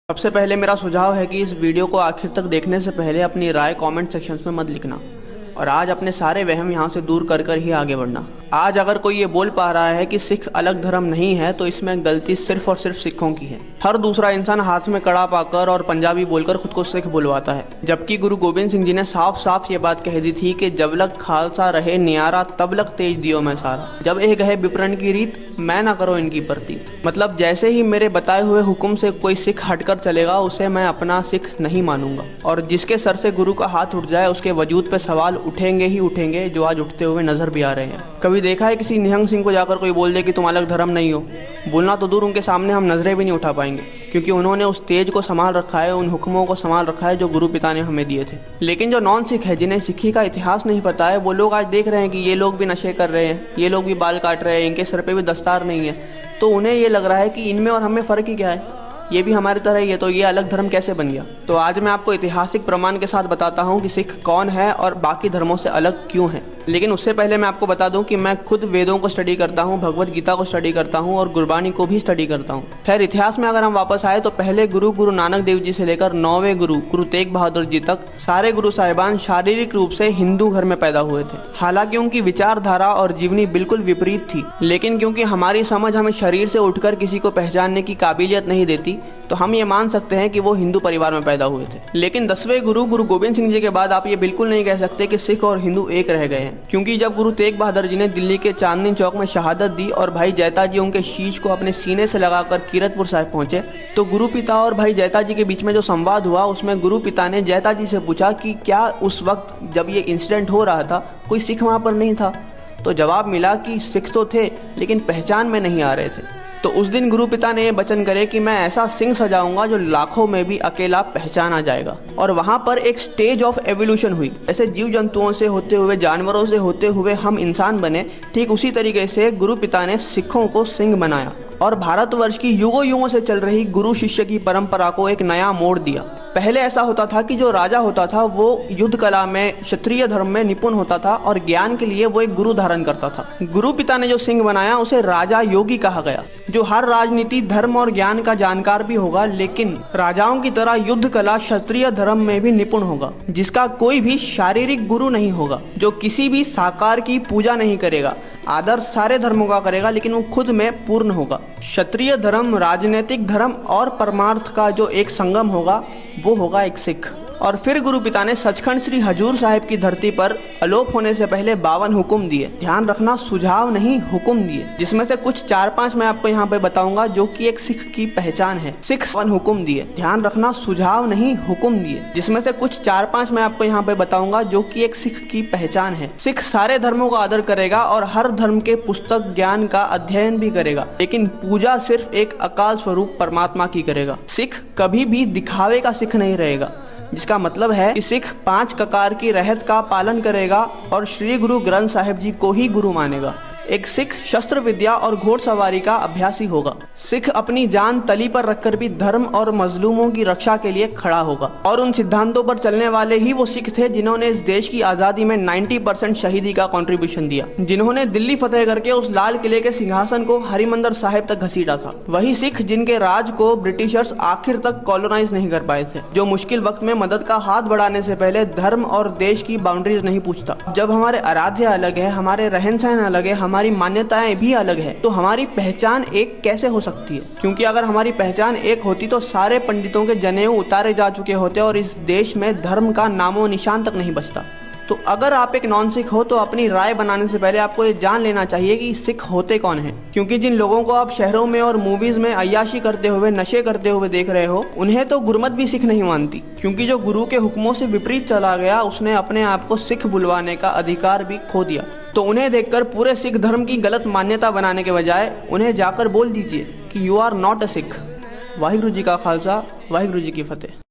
सबसे पहले मेरा सुझाव है कि इस वीडियो को आखिर तक देखने से पहले अपनी राय कमेंट सेक्शंस में मत लिखना और आज अपने सारे वहम यहाँ से दूर कर कर ही आगे बढ़ना। आज अगर कोई ये बोल पा रहा है कि सिख अलग धर्म नहीं है तो इसमें गलती सिर्फ और सिर्फ सिखों की है। हर दूसरा इंसान हाथ में कड़ा पाकर और पंजाबी बोलकर खुद को सिख बुलवाता है, जबकि गुरु गोबिंद सिंह जी ने साफ साफ ये बात कह दी थी कि जब लग खालसा रहे नियारा तब लग तेज दियो मैं सारा, जब एक गए विपरण की रीत मैं ना करो इनकी प्रतीत। मतलब जैसे ही मेरे बताए हुए हुक्म से कोई सिख हटकर चलेगा उसे मैं अपना सिख नहीं मानूंगा, और जिसके सर से गुरु का हाथ उठ जाए उसके वजूद पे सवाल उठेंगे ही उठेंगे, जो आज उठते हुए नजर भी आ रहे हैं। कभी देखा है किसी निहंग सिंह को जाकर कोई बोल दे कि तुम अलग धर्म नहीं हो? बोलना तो दूर, उनके सामने हम नजरें भी नहीं उठा पाएंगे, क्योंकि उन्होंने उस तेज को संभाल रखा है, उन हुक्मों को संभाल रखा है जो गुरु पिता ने हमें दिए थे। लेकिन जो नॉन सिख है, जिन्हें सिखी का इतिहास नहीं पता है, वो लोग आज देख रहे हैं कि ये लोग भी नशे कर रहे हैं, ये लोग भी बाल काट रहे हैं, इनके सर पे भी दस्तार नहीं है, तो उन्हें ये लग रहा है कि इनमें और हमें फ़र्क ही क्या है, ये भी हमारी तरह ही है, तो ये अलग धर्म कैसे बन गया। तो आज मैं आपको ऐतिहासिक प्रमाण के साथ बताता हूँ कि सिख कौन है और बाकी धर्मों से अलग क्यों है। लेकिन उससे पहले मैं आपको बता दूं कि मैं खुद वेदों को स्टडी करता हूं, भगवत गीता को स्टडी करता हूं और गुरबानी को भी स्टडी करता हूं। खैर, इतिहास में अगर हम वापस आए तो पहले गुरु नानक देव जी से लेकर 9वें गुरु तेग बहादुर जी तक सारे गुरु साहिबान शारीरिक रूप से हिंदू घर में पैदा हुए थे। हालांकि उनकी विचारधारा और जीवनी बिल्कुल विपरीत थी, लेकिन क्योंकि हमारी समझ हमें शरीर से उठकर किसी को पहचानने की काबिलियत नहीं देती, तो हम ये मान सकते हैं कि वो हिंदू परिवार में पैदा हुए थे। लेकिन 10वें गुरु गोबिंद सिंह जी के बाद आप ये बिल्कुल नहीं कह सकते कि सिख और हिंदू एक रह गए हैं, क्योंकि जब गुरु तेग बहादुर जी ने दिल्ली के चांदनी चौक में शहादत दी और भाई जैता जी उनके शीश को अपने सीने से लगाकर कीरतपुर साहिब पहुंचे, तो गुरु पिता और भाई जैता जी के बीच में जो संवाद हुआ उसमें गुरु पिता ने जैता जी से पूछा कि क्या उस वक्त जब ये इंसिडेंट हो रहा था कोई सिख वहां पर नहीं था? तो जवाब मिला कि सिख तो थे लेकिन पहचान में नहीं आ रहे थे। तो उस दिन गुरु पिता ने वचन करे कि मैं ऐसा सिंह सजाऊंगा जो लाखों में भी अकेला पहचाना जाएगा। और वहां पर एक स्टेज ऑफ एवोल्यूशन हुई। ऐसे जीव जंतुओं से होते हुए, जानवरों से होते हुए हम इंसान बने, ठीक उसी तरीके से गुरु पिता ने सिखों को सिंह बनाया और भारतवर्ष की युगों युगों से चल रही गुरु शिष्य की परंपरा को एक नया मोड़ दिया। पहले ऐसा होता था कि जो राजा होता था वो युद्ध कला में, क्षत्रिय धर्म में निपुण होता था और ज्ञान के लिए वो एक गुरु धारण करता था। गुरु पिता ने जो सिंह बनाया उसे राजा योगी कहा गया, जो हर राजनीति, धर्म और ज्ञान का जानकार भी होगा, लेकिन राजाओं की तरह युद्ध कला, क्षत्रिय धर्म में भी निपुण होगा, जिसका कोई भी शारीरिक गुरु नहीं होगा, जो किसी भी साकार की पूजा नहीं करेगा, आदर सारे धर्मों का करेगा, लेकिन वो खुद में पूर्ण होगा। क्षत्रिय धर्म, राजनीतिक धर्म और परमार्थ का जो एक संगम होगा वो होगा एक सिख। और फिर गुरु पिता ने सचखंड श्री हजूर साहिब की धरती पर अलोप होने से पहले 52 हुक्म दिए। ध्यान रखना, सुझाव नहीं, हुक्म दिए, जिसमें से कुछ 4-5 मैं आपको यहाँ पे बताऊंगा जो कि एक सिख की पहचान है। सिख 52 हुक्म दिए, ध्यान रखना, सुझाव नहीं, हुक्म दिए, जिसमें से कुछ 4-5 मैं आपको यहाँ पे बताऊंगा जो कि एक सिख की पहचान है। सिख सारे धर्मों का आदर करेगा और हर धर्म के पुस्तक ज्ञान का अध्ययन भी करेगा, लेकिन पूजा सिर्फ एक अकाल स्वरूप परमात्मा की करेगा। सिख कभी भी दिखावे का सिख नहीं रहेगा, जिसका मतलब है कि सिख 5 ककार की रहत का पालन करेगा और श्री गुरु ग्रंथ साहिब जी को ही गुरु मानेगा। एक सिख शस्त्र विद्या और घोड़सवारी का अभ्यासी होगा। सिख अपनी जान तली पर रखकर भी धर्म और मजलूमों की रक्षा के लिए खड़ा होगा, और उन सिद्धांतों पर चलने वाले ही वो सिख थे जिन्होंने इस देश की आजादी में 90% शहीदी का कंट्रीब्यूशन दिया, जिन्होंने दिल्ली फतेह करके उस लाल किले के सिंहासन को हरिमंदिर साहिब तक घसीटा था। वही सिख जिनके राज को ब्रिटिशर्स आखिर तक कॉलोनाइज नहीं कर पाए थे, जो मुश्किल वक्त में मदद का हाथ बढ़ाने से पहले धर्म और देश की बाउंड्रीज नहीं पूछता। जब हमारे आराध्य अलग है, हमारे रहन सहन अलग है, हमारी मान्यताएं भी अलग है, तो हमारी पहचान एक कैसे हो सकती है? क्योंकि अगर हमारी पहचान एक होती तो सारे पंडितों के जनेऊ उतारे जा चुके होते और इस देश में धर्म का नामो निशान तक नहीं बचता। तो अगर आप एक नॉन सिख हो तो अपनी राय बनाने से पहले आपको ये जान लेना चाहिए कि सिख होते कौन हैं, क्योंकि जिन लोगों को आप शहरों में और मूवीज में अय्याशी करते हुए, नशे करते हुए देख रहे हो, उन्हें तो गुरमत भी सिख नहीं मानती, क्योंकि जो गुरु के हुक्मों से विपरीत चला गया उसने अपने आप को सिख बुलवाने का अधिकार भी खो दिया। तो उन्हें देखकर पूरे सिख धर्म की गलत मान्यता बनाने के बजाय उन्हें जाकर बोल दीजिए कि you are not a Sikh. Waheguru ji का खालसा, वाहिगुरु जी की फतेह।